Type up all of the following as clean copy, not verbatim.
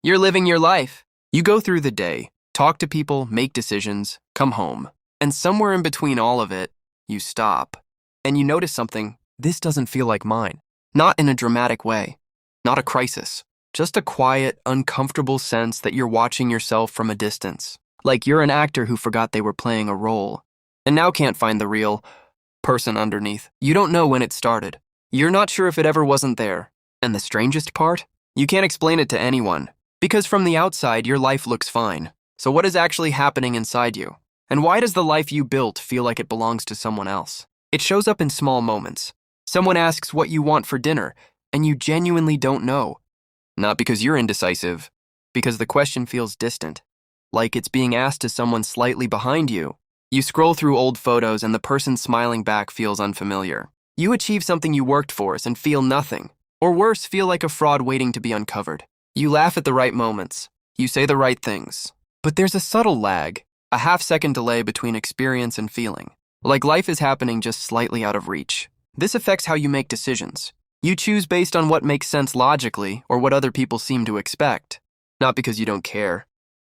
You're living your life. You go through the day, talk to people, make decisions, come home. And somewhere in between all of it, you stop. And you notice something. This doesn't feel like mine. Not in a dramatic way. Not a crisis. Just a quiet, uncomfortable sense that you're watching yourself from a distance. Like you're an actor who forgot they were playing a role. And now can't find the real person underneath. You don't know when it started. You're not sure if it ever wasn't there. And the strangest part? You can't explain it to anyone. Because from the outside, your life looks fine. So what is actually happening inside you? And why does the life you built feel like it belongs to someone else? It shows up in small moments. Someone asks what you want for dinner, and you genuinely don't know. Not because you're indecisive, because the question feels distant. Like it's being asked to someone slightly behind you. You scroll through old photos and the person smiling back feels unfamiliar. You achieve something you worked for and feel nothing. Or worse, feel like a fraud waiting to be uncovered. You laugh at the right moments. You say the right things. But there's a subtle lag, a half-second delay between experience and feeling. Like life is happening just slightly out of reach. This affects how you make decisions. You choose based on what makes sense logically or what other people seem to expect. Not because you don't care,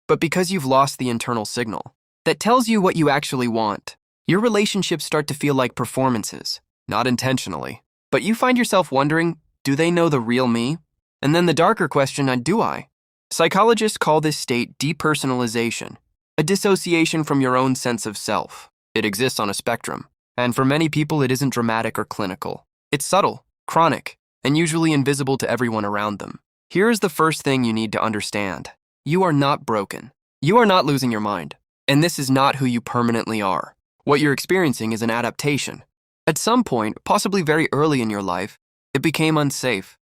but because you've lost the internal signal that tells you what you actually want. Your relationships start to feel like performances, not intentionally. But you find yourself wondering, do they know the real me? And then the darker question, do I? Psychologists call this state depersonalization, a dissociation from your own sense of self. It exists on a spectrum, and for many people it isn't dramatic or clinical. It's subtle, chronic, and usually invisible to everyone around them. Here's the first thing you need to understand. You are not broken. You are not losing your mind. And this is not who you permanently are. What you're experiencing is an adaptation. At some point, possibly very early in your life, it became unsafe,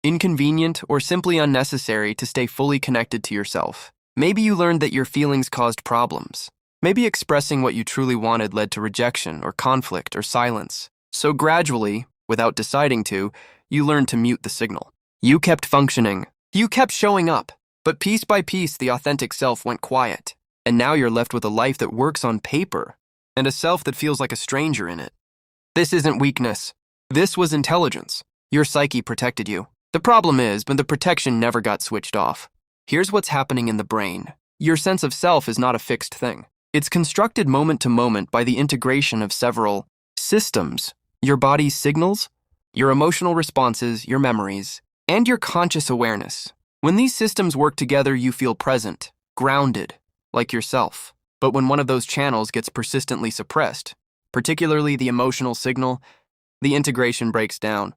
inconvenient, or simply unnecessary to stay fully connected to yourself. Maybe you learned that your feelings caused problems. Maybe expressing what you truly wanted led to rejection or conflict or silence. So gradually, without deciding to, you learned to mute the signal. You kept functioning. You kept showing up. But piece by piece, the authentic self went quiet. And now you're left with a life that works on paper and a self that feels like a stranger in it. This isn't weakness. This was intelligence. Your psyche protected you. The problem is, but the protection never got switched off. Here's what's happening in the brain. Your sense of self is not a fixed thing. It's constructed moment to moment by the integration of several systems. Your body's signals, your emotional responses, your memories, and your conscious awareness. When these systems work together, you feel present, grounded, like yourself. But when one of those channels gets persistently suppressed, particularly the emotional signal, the integration breaks down.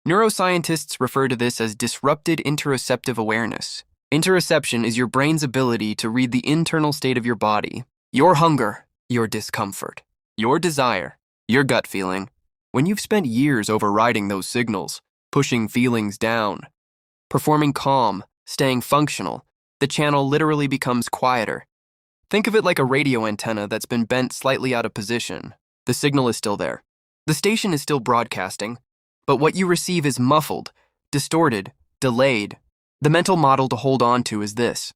Neuroscientists refer to this as disrupted interoceptive awareness. Interoception is your brain's ability to read the internal state of your body, your hunger, your discomfort, your desire, your gut feeling. When you've spent years overriding those signals, pushing feelings down, performing calm, staying functional, the channel literally becomes quieter. Think of it like a radio antenna that's been bent slightly out of position. The signal is still there. The station is still broadcasting, but what you receive is muffled, distorted, delayed. The mental model to hold on to is this.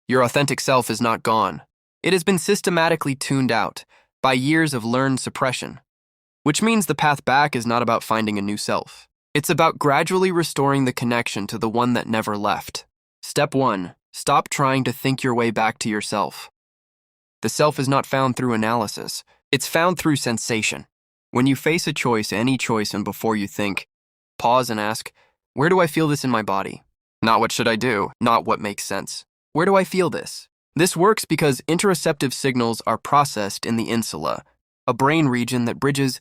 Your authentic self is not gone. It has been systematically tuned out by years of learned suppression, which means the path back is not about finding a new self. It's about gradually restoring the connection to the one that never left. Step 1. Stop trying to think your way back to yourself. The self is not found through analysis. It's found through sensation. When you face a choice, any choice, and before you think, pause and ask, where do I feel this in my body? Not what should I do, not what makes sense. Where do I feel this? This works because interoceptive signals are processed in the insula, a brain region that bridges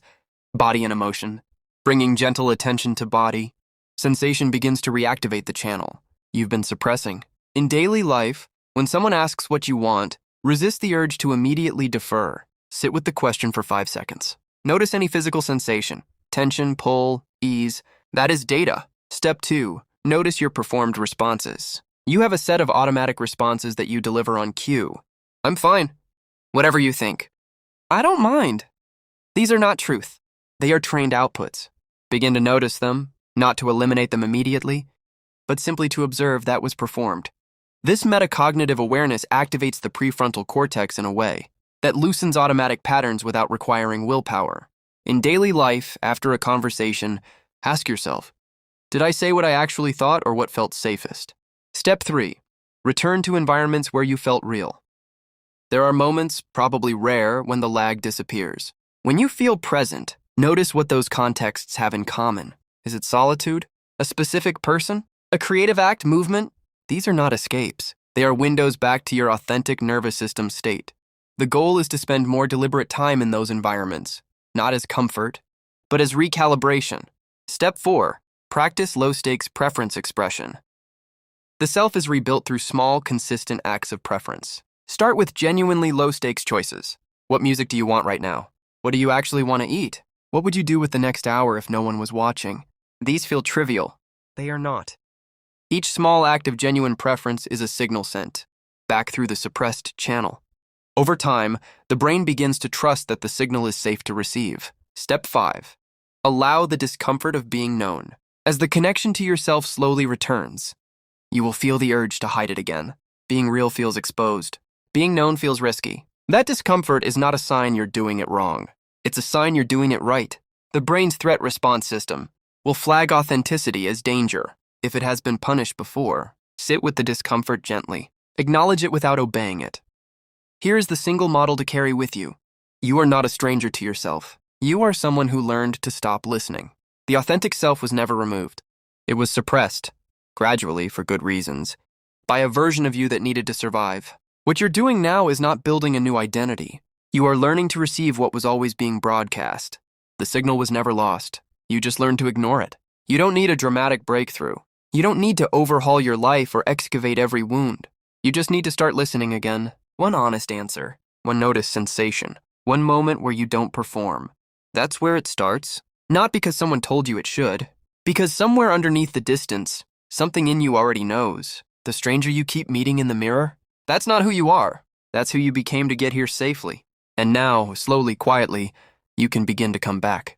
body and emotion. Bringing gentle attention to body, sensation begins to reactivate the channel you've been suppressing. In daily life, when someone asks what you want, resist the urge to immediately defer. Sit with the question for 5 seconds. Notice any physical sensation, tension, pull, ease. That is data. Step 2. Notice your performed responses. You have a set of automatic responses that you deliver on cue. I'm fine. Whatever you think. I don't mind. These are not truth. They are trained outputs. Begin to notice them, not to eliminate them immediately, but simply to observe that was performed. This metacognitive awareness activates the prefrontal cortex in a way that loosens automatic patterns without requiring willpower. In daily life, after a conversation, ask yourself, did I say what I actually thought or what felt safest? Step 3. Return to environments where you felt real. There are moments, probably rare, when the lag disappears. When you feel present, notice what those contexts have in common. Is it solitude? A specific person? A creative act, movement? These are not escapes. They are windows back to your authentic nervous system state. The goal is to spend more deliberate time in those environments, not as comfort, but as recalibration. Step 4. Practice low-stakes preference expression. The self is rebuilt through small, consistent acts of preference. Start with genuinely low-stakes choices. What music do you want right now? What do you actually want to eat? What would you do with the next hour if no one was watching? These feel trivial. They are not. Each small act of genuine preference is a signal sent back through the suppressed channel. Over time, the brain begins to trust that the signal is safe to receive. Step 5. Allow the discomfort of being known. As the connection to yourself slowly returns, you will feel the urge to hide it again. Being real feels exposed. Being known feels risky. That discomfort is not a sign you're doing it wrong. It's a sign you're doing it right. The brain's threat response system will flag authenticity as danger. If it has been punished before, sit with the discomfort gently. Acknowledge it without obeying it. Here is the single model to carry with you. You are not a stranger to yourself. You are someone who learned to stop listening. The authentic self was never removed. It was suppressed, gradually for good reasons, by a version of you that needed to survive. What you're doing now is not building a new identity. You are learning to receive what was always being broadcast. The signal was never lost. You just learned to ignore it. You don't need a dramatic breakthrough. You don't need to overhaul your life or excavate every wound. You just need to start listening again. One honest answer, one noticed sensation, one moment where you don't perform. That's where it starts. Not because someone told you it should, because somewhere underneath the distance, something in you already knows. The stranger you keep meeting in the mirror, that's not who you are. That's who you became to get here safely. And now, slowly, quietly, you can begin to come back.